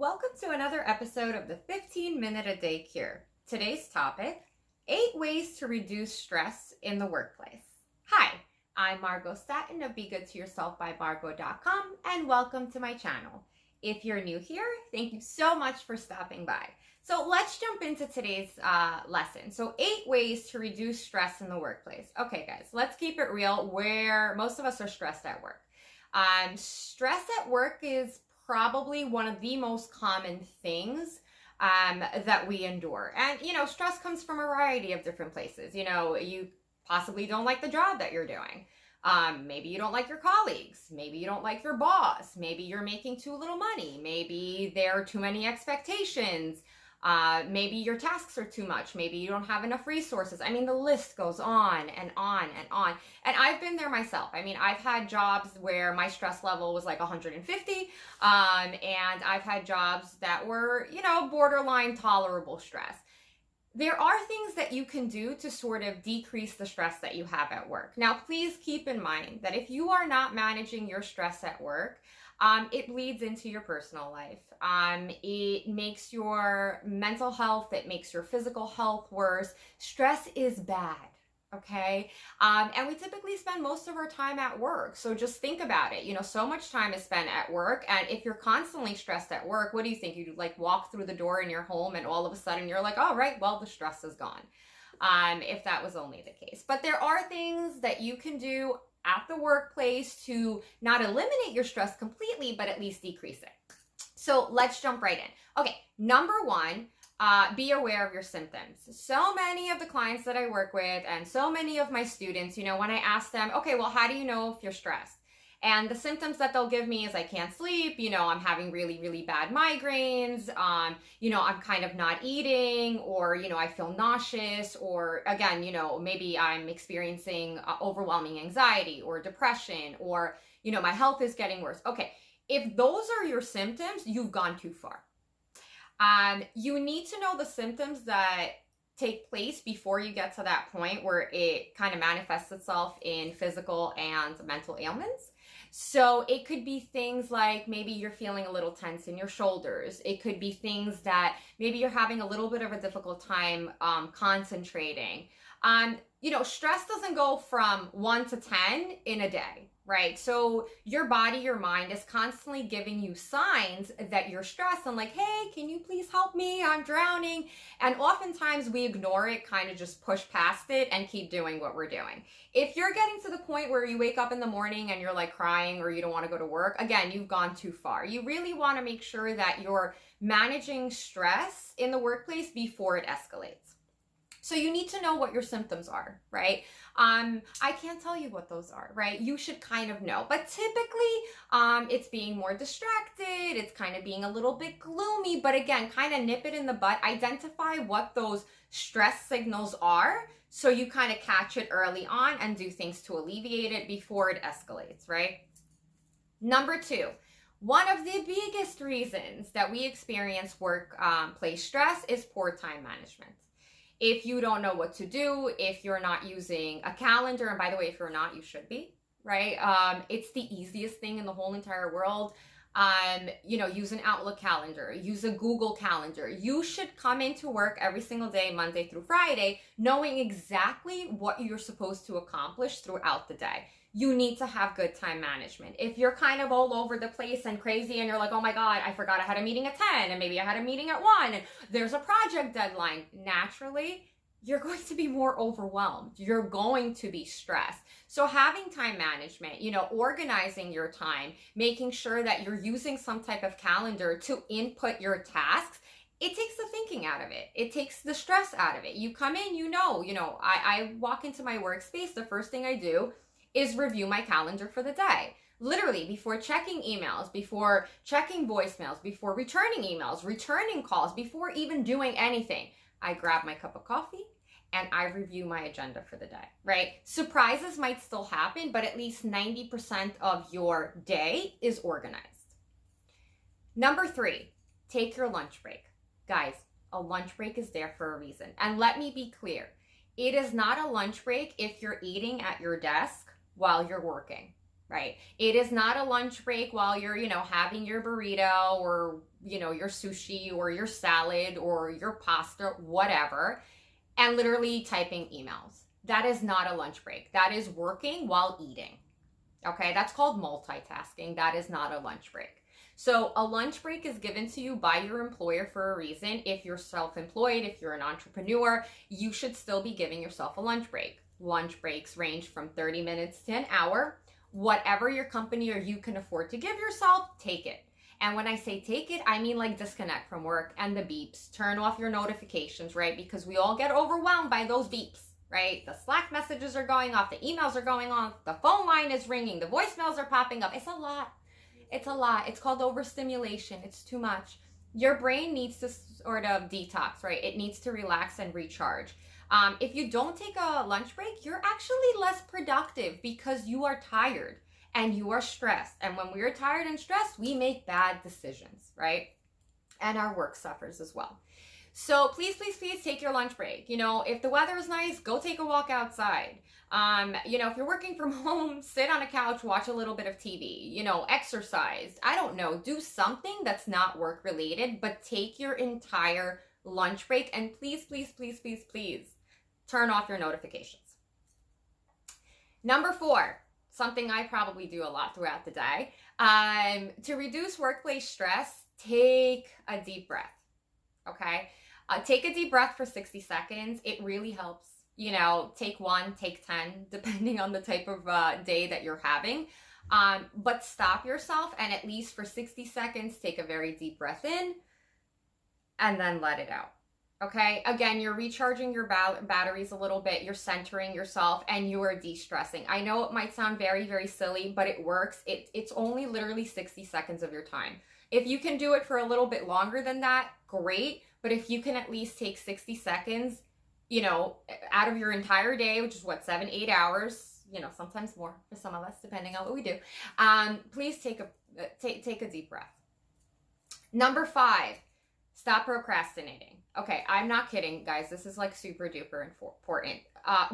Welcome to another episode of the 15-Minute a Day Cure. Today's topic, 8 ways to reduce stress in the workplace. Hi, I'm Margo Staten of BeGoodToYourselfByMargo.com and welcome to my channel. If you're new here, thank you so much for stopping by. So let's jump into today's lesson. So 8 ways to reduce stress in the workplace. Okay guys, let's keep it real where most of us are stressed at work. Stress at work is probably one of the most common things that we endure. And, stress comes from a variety of different places. You possibly don't like the job that you're doing. Maybe you don't like your colleagues. Maybe you don't like your boss. Maybe you're making too little money. Maybe there are too many expectations. Maybe your tasks are too much. Maybe you don't have enough resources. I mean, the list goes on and on and on. And I've been there myself. I mean, I've had jobs where my stress level was like 150. And I've had jobs that were, borderline tolerable stress. There are things that you can do to sort of decrease the stress that you have at work. Now, please keep in mind that if you are not managing your stress at work, it bleeds into your personal life. It makes your mental health, it makes your physical health worse. Stress is bad, okay? And we typically spend most of our time at work. So just think about it. So much time is spent at work. And if you're constantly stressed at work, what do you think? You like walk through the door in your home and all of a sudden you're like, all right, well, the stress is gone. If that was only the case. But there are things that you can do at the workplace to not eliminate your stress completely, but at least decrease it. So let's jump right in. Okay, number 1, be aware of your symptoms. So many of the clients that I work with and so many of my students, when I ask them, okay, well, how do you know if you're stressed? And the symptoms that they'll give me is I can't sleep, I'm having really, really bad migraines, I'm kind of not eating, or, I feel nauseous, or again, maybe I'm experiencing overwhelming anxiety or depression, or, my health is getting worse. Okay, if those are your symptoms, you've gone too far. You need to know the symptoms that take place before you get to that point where it kind of manifests itself in physical and mental ailments. So it could be things like maybe you're feeling a little tense in your shoulders. It could be things that maybe you're having a little bit of a difficult time concentrating. Stress doesn't go from 1 to 10 in a day, right? So your body, your mind is constantly giving you signs that you're stressed and like, hey, can you please help me? I'm drowning. And oftentimes we ignore it, kind of just push past it and keep doing what we're doing. If you're getting to the point where you wake up in the morning and you're like crying or you don't want to go to work, again, you've gone too far. You really want to make sure that you're managing stress in the workplace before it escalates. So you need to know what your symptoms are, right? I can't tell you what those are, right? You should kind of know. But typically, it's being more distracted. It's kind of being a little bit gloomy. But again, kind of nip it in the bud. Identify what those stress signals are so you kind of catch it early on and do things to alleviate it before it escalates, right? Number 2. One of the biggest reasons that we experience workplace stress is poor time management. If you don't know what to do, if you're not using a calendar, and by the way, if you're not, you should be, right? It's the easiest thing in the whole entire world. Use an Outlook calendar, use a Google calendar. You should come into work every single day, Monday through Friday, knowing exactly what you're supposed to accomplish throughout the day. You need to have good time management. If you're kind of all over the place and crazy and you're like, oh my God, I forgot I had a meeting at 10 and maybe I had a meeting at 1 and there's a project deadline, naturally, you're going to be more overwhelmed. You're going to be stressed. So having time management, organizing your time, making sure that you're using some type of calendar to input your tasks, it takes the thinking out of it. It takes the stress out of it. You come in, I walk into my workspace, the first thing I do is review my calendar for the day. Literally, before checking emails, before checking voicemails, before returning emails, returning calls, before even doing anything, I grab my cup of coffee and I review my agenda for the day, right? Surprises might still happen, but at least 90% of your day is organized. Number 3, take your lunch break. Guys, a lunch break is there for a reason. And let me be clear, it is not a lunch break if you're eating at your desk while you're working. right? It is not a lunch break while you're, having your burrito or, your sushi or your salad or your pasta, whatever, and literally typing emails. That is not a lunch break. That is working while eating. Okay, that's called multitasking. That is not a lunch break. So a lunch break is given to you by your employer for a reason. If you're self-employed, if you're an entrepreneur, you should still be giving yourself a lunch break. Lunch breaks range from 30 minutes to an hour. Whatever your company or you can afford to give yourself, take it. And when I say take it, I mean like disconnect from work and the beeps. Turn off your notifications, right? Because we all get overwhelmed by those beeps, right? The Slack messages are going off, the emails are going on, the phone line is ringing, the voicemails are popping up. It's a lot. It's a lot. It's called overstimulation. It's too much. Your brain needs to sort of detox, right? It needs to relax and recharge. If you don't take a lunch break, you're actually less productive because you are tired and you are stressed. And when we are tired and stressed, we make bad decisions, right? And our work suffers as well. So please, please, please take your lunch break. If the weather is nice, go take a walk outside. If you're working from home, sit on a couch, watch a little bit of TV, exercise. I don't know, do something that's not work related, but take your entire lunch break and please, please, please, please, please turn off your notifications. Number 4, something I probably do a lot throughout the day. To reduce workplace stress, take a deep breath. Okay? Take a deep breath for 60 seconds. It really helps. Take 1, take 10, depending on the type of day that you're having. But stop yourself and at least for 60 seconds, take a very deep breath in and then let it out. Okay? Again, you're recharging your batteries a little bit. You're centering yourself and you are de-stressing. I know it might sound very, very silly, but it works. It's only literally 60 seconds of your time. If you can do it for a little bit longer than that, great. But if you can at least take 60 seconds, out of your entire day, which is 7-8 hours, sometimes more for some of us, depending on what we do, please take a deep breath. Number 5, stop procrastinating. Okay, I'm not kidding, guys. This is like super duper important.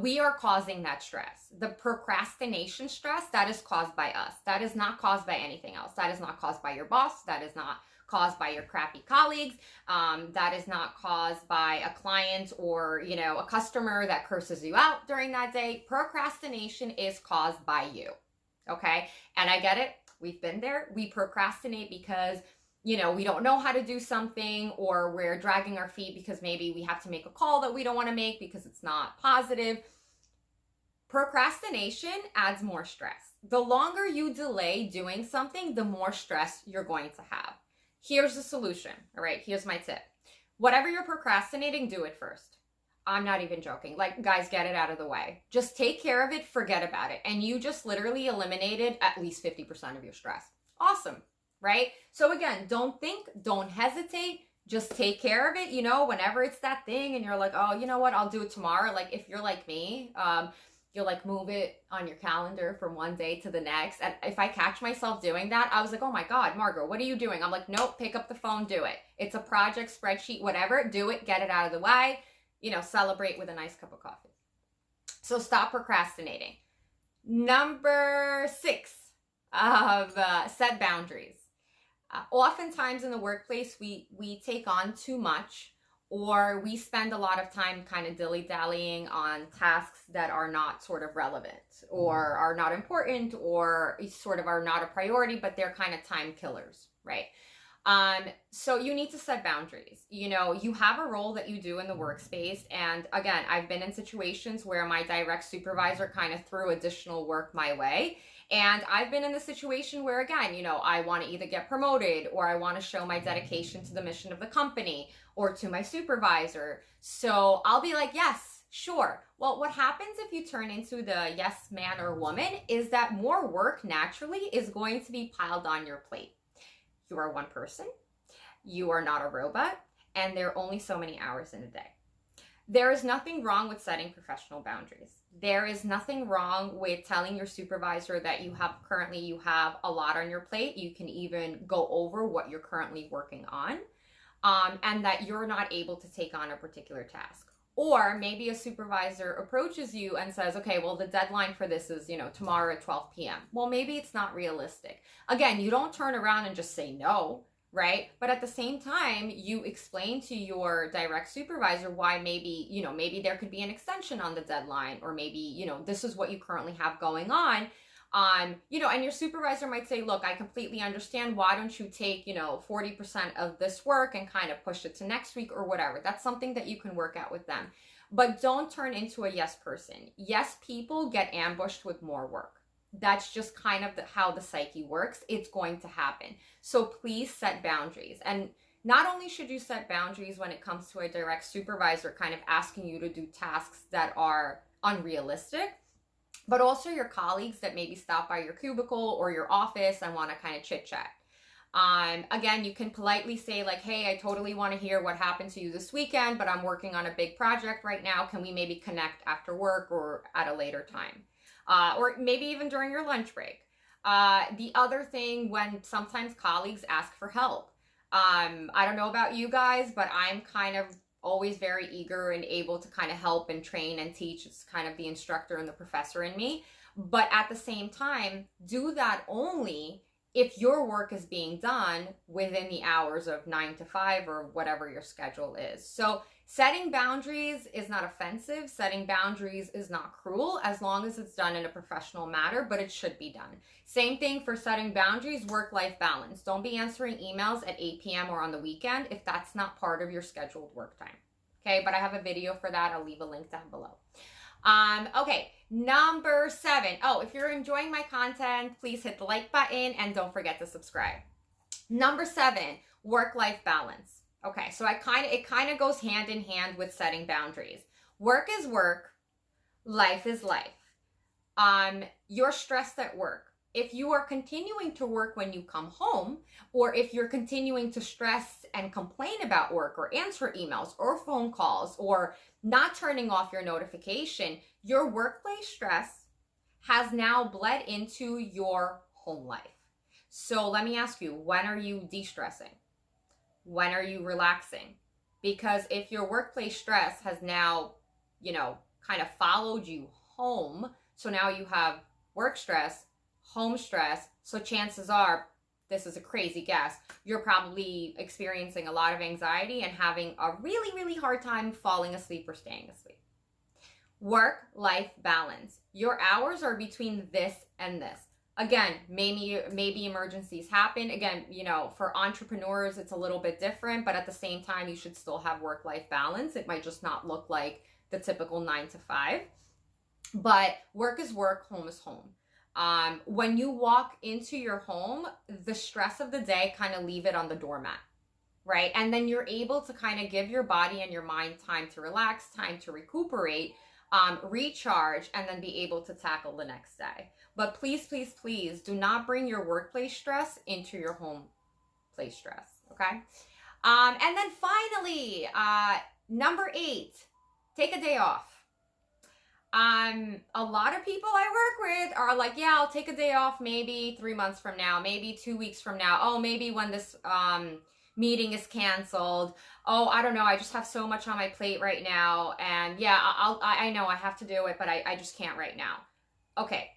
We are causing that stress. The procrastination stress, that is caused by us. That is not caused by anything else. That is not caused by your boss. That is not caused by your crappy colleagues. That is not caused by a client or, a customer that curses you out during that day. Procrastination is caused by you. Okay? And I get it. We've been there. We procrastinate because we don't know how to do something, or we're dragging our feet because maybe we have to make a call that we don't want to make because it's not positive. Procrastination adds more stress. The longer you delay doing something, the more stress you're going to have. Here's the solution. All right, here's my tip. Whatever you're procrastinating, do it first. I'm not even joking. Like, guys, get it out of the way. Just take care of it, forget about it. And you just literally eliminated at least 50% of your stress. Awesome. Right? So again, don't think, don't hesitate, just take care of it, whenever it's that thing and you're like, oh, you know what, I'll do it tomorrow. Like if you're like me, you'll like move it on your calendar from one day to the next. And if I catch myself doing that, I was like, oh my God, Margo, what are you doing? I'm like, nope, pick up the phone, do it. It's a project, spreadsheet, whatever, do it, get it out of the way, celebrate with a nice cup of coffee. So stop procrastinating. Number 6, set boundaries. Oftentimes in the workplace, we take on too much, or we spend a lot of time kind of dilly-dallying on tasks that are not sort of relevant or are not important or sort of are not a priority, but they're kind of time killers, right? So you need to set boundaries. You have a role that you do in the workspace. And again, I've been in situations where my direct supervisor kind of threw additional work my way. And I've been in the situation where, again, I want to either get promoted or I want to show my dedication to the mission of the company or to my supervisor. So I'll be like, yes, sure. Well, what happens if you turn into the yes man or woman is that more work naturally is going to be piled on your plate. You are one person, you are not a robot, and there are only so many hours in a day. There is nothing wrong with setting professional boundaries. There is nothing wrong with telling your supervisor that you have a lot on your plate. You can even go over what you're currently working on, and that you're not able to take on a particular task. Or maybe a supervisor approaches you and says, okay, well, the deadline for this is, tomorrow at 12 p.m. Well, maybe it's not realistic. Again, you don't turn around and just say no, right? But at the same time, you explain to your direct supervisor why maybe there could be an extension on the deadline, or maybe, this is what you currently have going on. And your supervisor might say, look, I completely understand. Why don't you take, 40% of this work and kind of push it to next week or whatever. That's something that you can work out with them. But don't turn into a yes person. Yes people get ambushed with more work. That's just kind of how the psyche works. It's going to happen. So please set boundaries. And not only should you set boundaries when it comes to a direct supervisor kind of asking you to do tasks that are unrealistic, but also your colleagues that maybe stop by your cubicle or your office and want to kind of chit chat. Again, you can politely say like, hey, I totally want to hear what happened to you this weekend, but I'm working on a big project right now. Can we maybe connect after work or at a later time? Or maybe even during your lunch break. The other thing, when sometimes colleagues ask for help. I don't know about you guys, but I'm kind of always very eager and able to kind of help and train and teach. It's kind of the instructor and the professor in me. But at the same time, do that only if your work is being done within the hours of 9 to 5 or whatever your schedule is. So setting boundaries is not offensive. Setting boundaries is not cruel, as long as it's done in a professional manner, but it should be done. Same thing for setting boundaries, work-life balance. Don't be answering emails at 8 p.m. or on the weekend if that's not part of your scheduled work time. Okay, but I have a video for that. I'll leave a link down below. Okay, number 7. Oh, if you're enjoying my content, please hit the like button and don't forget to subscribe. Number 7, work-life balance. Okay, so it kind of goes hand in hand with setting boundaries. Work is work, life is life. You're stressed at work. If you are continuing to work when you come home, or if you're continuing to stress and complain about work or answer emails or phone calls or not turning off your notification, your workplace stress has now bled into your home life. So let me ask you, when are you de-stressing? When are you relaxing? Because if your workplace stress has now, kind of followed you home, so now you have work stress, home stress, so chances are, this is a crazy guess, you're probably experiencing a lot of anxiety and having a really, really hard time falling asleep or staying asleep. Work-life balance. Your hours are between this and this. Again, maybe emergencies happen. Again, for entrepreneurs, it's a little bit different, but at the same time, you should still have work-life balance. It might just not look like the typical 9 to 5. But work is work, home is home. When you walk into your home, the stress of the day, kind of leave it on the doormat, right? And then you're able to kind of give your body and your mind time to relax, time to recuperate, recharge, and then be able to tackle the next day. But please, please, please do not bring your workplace stress into your home place stress, okay? And then finally, number 8, take a day off. A lot of people I work with are like, yeah, I'll take a day off maybe 3 months from now, maybe 2 weeks from now. Oh, maybe when this meeting is canceled. Oh, I don't know. I just have so much on my plate right now. And yeah, I know I have to do it, but I just can't right now. Okay,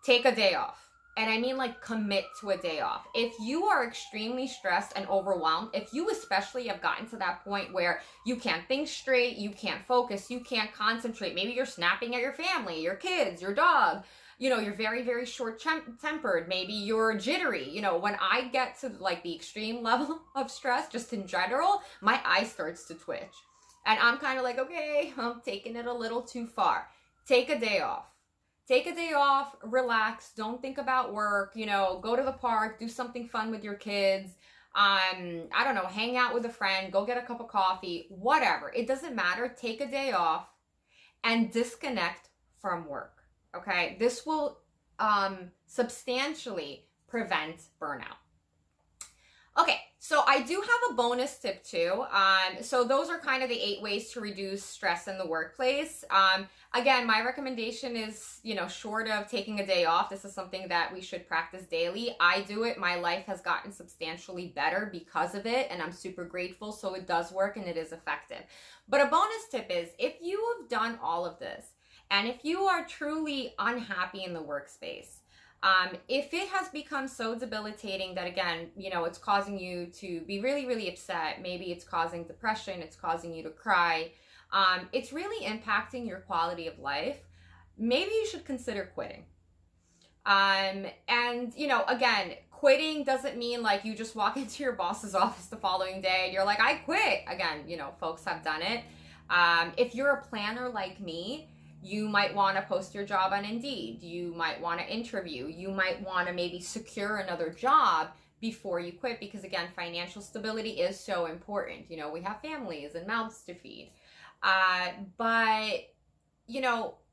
take a day off. And I mean like commit to a day off. If you are extremely stressed and overwhelmed, if you especially have gotten to that point where you can't think straight, you can't focus, you can't concentrate, maybe you're snapping at your family, your kids, your dog, you're very, very short-tempered, maybe you're jittery. When I get to like the extreme level of stress, just in general, my eye starts to twitch. And I'm kind of like, okay, I'm taking it a little too far. Take a day off. Take a day off, relax, don't think about work, go to the park, do something fun with your kids, I don't know, hang out with a friend, go get a cup of coffee, whatever. It doesn't matter. Take a day off and disconnect from work, okay? This will substantially prevent burnout. Okay, so I I do have a bonus tip too. So those are kind of the 8 ways to reduce stress in the workplace. Again, my recommendation is, short of taking a day off, this is something that we should practice daily. I do it. My life has gotten substantially better because of it, and I'm super grateful. So it does work and it is effective. But a bonus tip is, if you have done all of this, and if you are truly unhappy in the workspace, if it has become so debilitating that, again, it's causing you to be really, really upset, maybe it's causing depression, it's causing you to cry, it's really impacting your quality of life, maybe you should consider quitting. And, again, quitting doesn't mean like you just walk into your boss's office the following day and you're like, I quit. Again, folks have done it. If you're a planner like me, you might want to post your job on Indeed. You might want to interview. You might want to maybe secure another job before you quit, because again, financial stability is so important. We have families and mouths to feed. But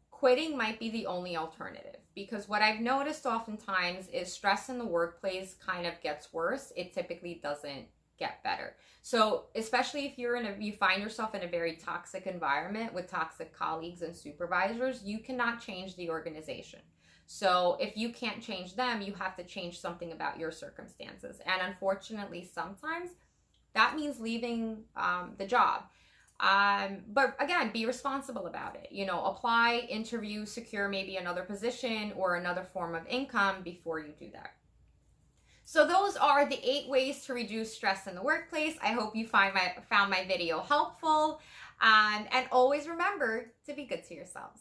quitting might be the only alternative, because what I've noticed oftentimes is stress in the workplace kind of gets worse. It typically doesn't get better. So especially if you find yourself in a very toxic environment with toxic colleagues and supervisors, you cannot change the organization. So if you can't change them, you have to change something about your circumstances. And unfortunately, sometimes that means leaving the job. But again, be responsible about it. Apply, interview, secure maybe another position or another form of income before you do that. So those are the 8 ways to reduce stress in the workplace. I hope you found my video helpful. And always remember to be good to yourselves.